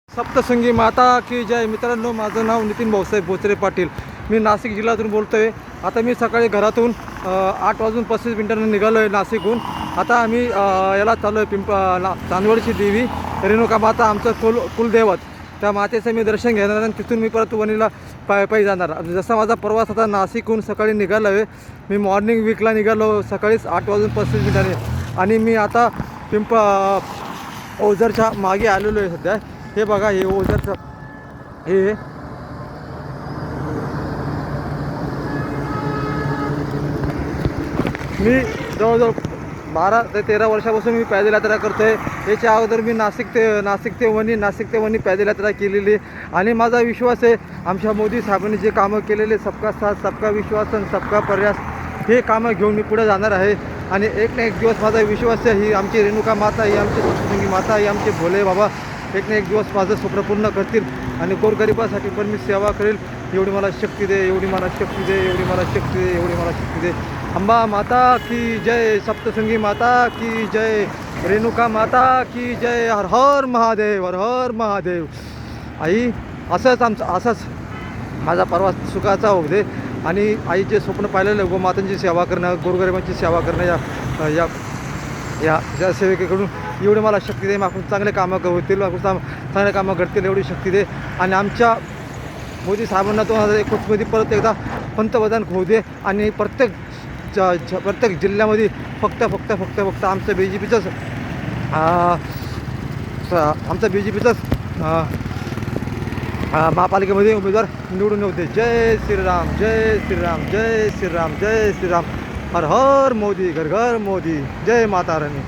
सप्तशृंगी माता की जय. मित्रांनो, माझं नाव नितीन भाऊसाहेब बोचरे पाटील. मी नाशिक जिल्ह्यातून बोलतो आहे. आता मी सकाळी घरातून 8:35 निघालो आहे नाशिकहून. आता आम्ही याला चाललो आहे चांदवडची देवी रेणुका माता, आमचं कुलदैवत. त्या मातेचं मी दर्शन घेणार आणि तिथून मी परत वणीला पायी जाणार. जसा माझा प्रवास आता नाशिकहून सकाळी निघाला आहे. मी मॉर्निंग वीकला निघालो सकाळीच 8:35 आणि मी आता ओझरच्या मागे आलेलो आहे सध्या. हे बघा, हे ओझरचं हे मी जवळजवळ 12 ते 13 वर्षापासून मी पैदल यात्रा करतो आहे. याच्या अगोदर मी नाशिक ते वणी पैदल यात्रा केलेली. आणि माझा विश्वास आहे, आमच्या मोदी साहेबांनी जे कामं केलेले, सबका साथ सबका विश्वास आणि सबका प्रयास, हे कामं घेऊन मी पुढे जाणार आहे. आणि एक ना एक दिवस माझा विश्वास आहे, ही आमची रेणुका माता, ही आमची सप्तशृंगी माता, ही आमचे भोले बाबा एक ना एक दिवस माझं स्वप्न पूर्ण करतील आणि गोरगरिबासाठी पण मी सेवा करेल. एवढी मला शक्ती दे, एवढी मला शक्ती दे, एवढी मला शक्ती दे, एवढी मला शक्ती दे. अंबा माता की जय, सप्तशृंगी माता की जय, रेणुका माता की जय. हर हर महादेव, हर हर महादेव. आई, असंच माझा प्रवास सुखाचा होऊ दे. आणि आईचे स्वप्न पाहिलेलं गोमातांची सेवा करणं, गोरगरिबांची सेवा करणं, या सेविकेकडून एवढी मला शक्ती दे. आपण चांगले कामं होतील, चांगले कामं घडतील, एवढी शक्ती दे. आणि आमच्या मोदी साहेबांना 2021मध्ये परत एकदा पंतप्रधान होऊ दे. आणि प्रत्येक जिल्ह्यामध्ये फक्त आमचं बी जे पीचंच महापालिकेमध्ये उमेदवार निवडून येऊ दे. जय श्रीराम, जय श्रीराम, जय श्रीराम, जय श्रीराम. हर हर मोदी, घर घर मोदी. जय माता रानी.